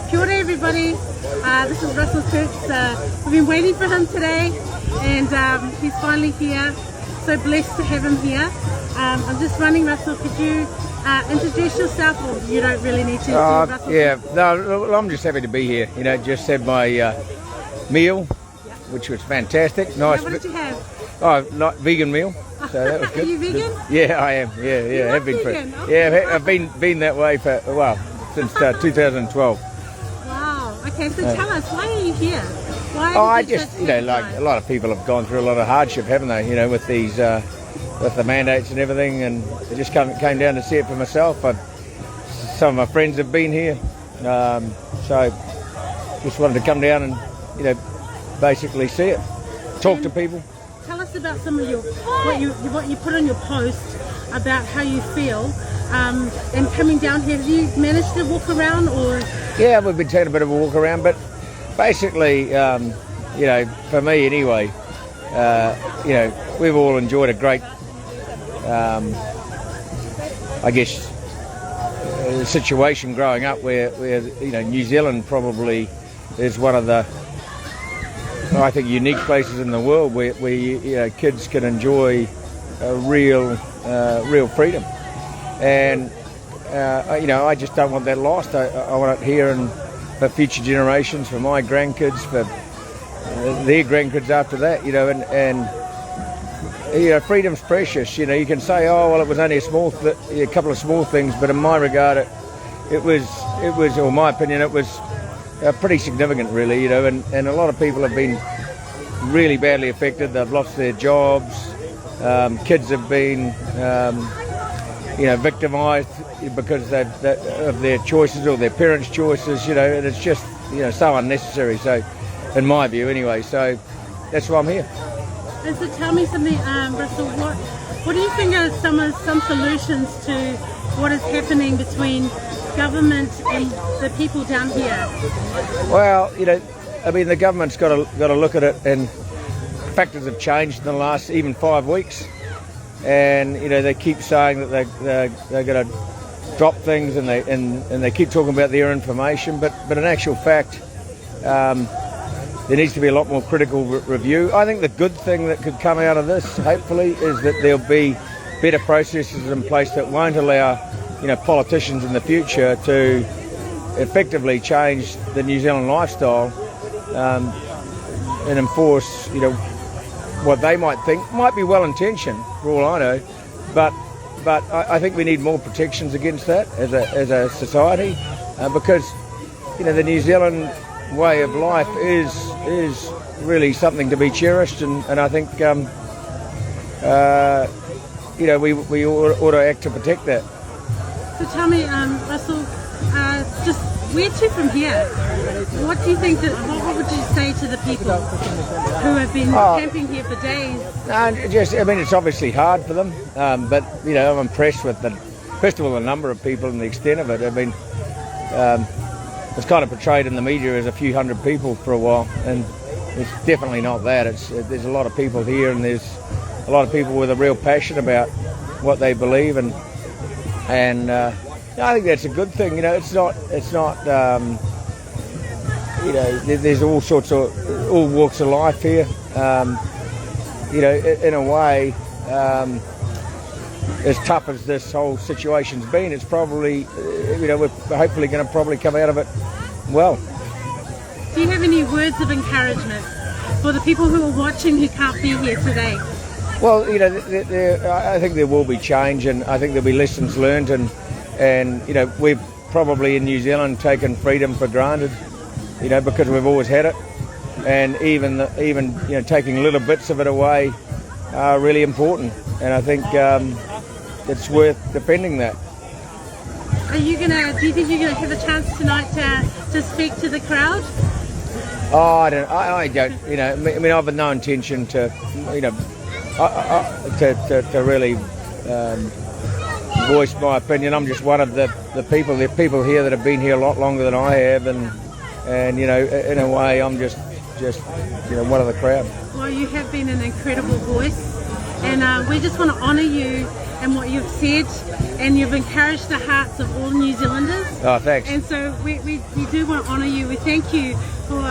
Kia ora everybody, this is Russell Coutts. We've been waiting for him today and he's finally here. So blessed to have him here. I'm just running, Russell, could you introduce yourself, or you don't really need to? Russell? Yeah, no, I'm just happy to be here. You know, just had my meal, which was fantastic. Nice. Yeah, what did you have? Oh, not vegan meal. So that was good. Are you vegan? Yeah, I am. Yeah, have been vegan? for. Yeah, I've been that way for since 2012. Wow. Okay, so tell us, why are you here? Why? I just, like a lot of people have gone through a lot of hardship, haven't they? You know, with these, with the mandates and everything, and I just came down to see it for myself. Some of my friends have been here, so just wanted to come down and, basically see it, talk to people. Tell us about some of what you put on your post about how you feel, and coming down here. Have you managed to walk around, or? Yeah, we've been taking a bit of a walk around, but basically, for me anyway, we've all enjoyed a great, situation growing up where New Zealand probably is one of the, I think, unique places in the world where kids can enjoy real freedom, and I just don't want that lost. I want it here and for future generations, for my grandkids, for their grandkids after that. Freedom's precious. You can say, oh well, it was only a couple of small things, but in my regard, it was, or my opinion, it was pretty significant, really. And a lot of people have been really badly affected. They've lost their jobs. Kids have been, victimised because of their choices or their parents' choices. And it's just, so unnecessary. So, in my view, anyway. So that's why I'm here. And so tell me something, Russell. What do you think are some solutions to what is happening between government and the people down here? Well, the government's got to look at it, and factors have changed in the last even 5 weeks, and they keep saying that they're going to drop things, and they keep talking about their information, but in actual fact, there needs to be a lot more critical review. I think the good thing that could come out of this, hopefully, is that there'll be better processes in place that won't allow politicians in the future to effectively change the New Zealand lifestyle, and enforce what they might think might be well intentioned, for all I know, but I think we need more protections against that as a society, because the New Zealand way of life is really something to be cherished, and I think we ought to act to protect that. So tell me, Russell, just where to from here? What do you think what would you say to the people who have been camping here for days? It's obviously hard for them, but I'm impressed with first of all, the number of people and the extent of it. It's kind of portrayed in the media as a few hundred people for a while, and it's definitely not that. There's a lot of people here, and there's a lot of people with a real passion about what they believe, and I think that's a good thing. It's not. There's all sorts of all walks of life here. In a way, as tough as this whole situation's been, it's probably, we're hopefully going to probably come out of it well. Do you have any words of encouragement for the people who are watching who can't be here today? Well, I think there will be change, and I think there'll be lessons learned, and we've probably in New Zealand taken freedom for granted, because we've always had it, and even taking little bits of it away are really important, and I think it's worth defending that. Do you think you're gonna have a chance tonight to speak to the crowd? Oh, I don't. I've no intention to, to really voice my opinion. I'm just one of the people. There are people here that have been here a lot longer than I have, and in a way, I'm just one of the crowd. Well, you have been an incredible voice, and we just want to honour you and what you've said, and you've encouraged the hearts of all New Zealanders. Oh, thanks. And so we do want to honour you. We thank you for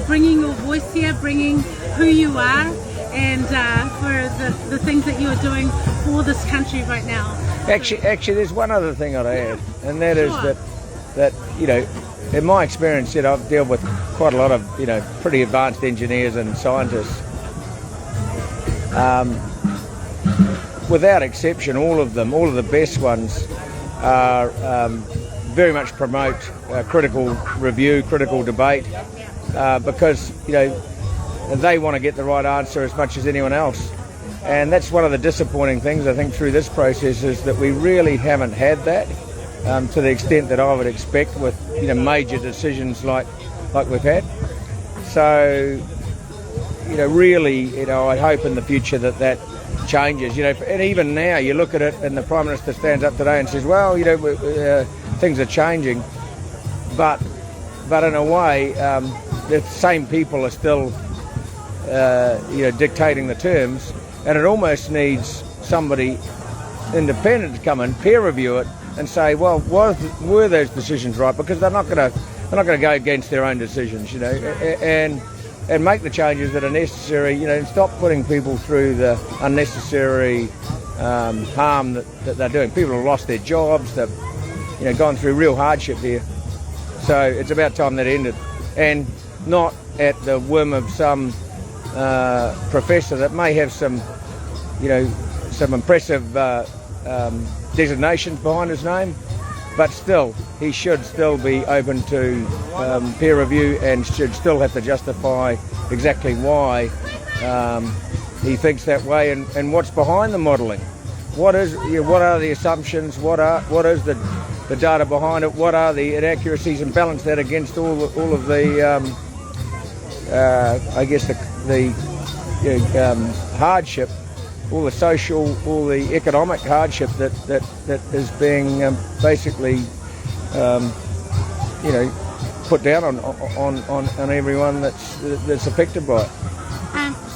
bringing your voice here, bringing who you are, and for the things that you are doing for this country right now. Actually, there's one other thing I'd add, and that is Sure. that you know, in my experience, you know, I've dealt with quite a lot of, you know, pretty advanced engineers and scientists. Without exception, all of the best ones are very much promote critical review, critical debate, because, you know, they want to get the right answer as much as anyone else. And that's one of the disappointing things, I think, through this process, is that we really haven't had that to the extent that I would expect with, you know, major decisions like we've had. So, you know, really, you know, I hope in the future that changes. You know, and even now you look at it and the Prime Minister stands up today and says, well, you know, things are changing, but in a way, the same people are still, you know, dictating the terms. And it almost needs somebody independent to come and peer review it and say, well, were those decisions right? Because they're not going to go against their own decisions, you know, and make the changes that are necessary, you know, and stop putting people through the unnecessary harm that they're doing. People have lost their jobs, they've, you know, gone through real hardship here. So it's about time that ended, and not at the whim of some professor that may have some, you know, some impressive designations behind his name, but still, he should still be open to peer review and should still have to justify exactly why he thinks that way and what's behind the modelling. What are the assumptions? What is the data behind it? What are the inaccuracies, and balance that against all of the I guess the hardship, all the social, all the economic hardship that is being basically, you know, put down on everyone that's affected by it.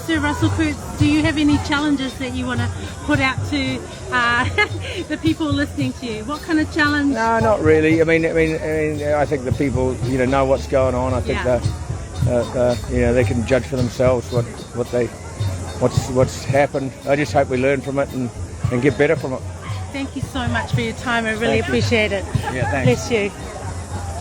Sir Russell Coutts, do you have any challenges that you want to put out to the people listening to you? What kind of challenge? No, not really. I mean, I think the people, you know what's going on. I think you know, they can judge for themselves what's happened. I just hope we learn from it and get better from it. Thank you so much for your time. I really appreciate it. Yeah, thanks. Bless you.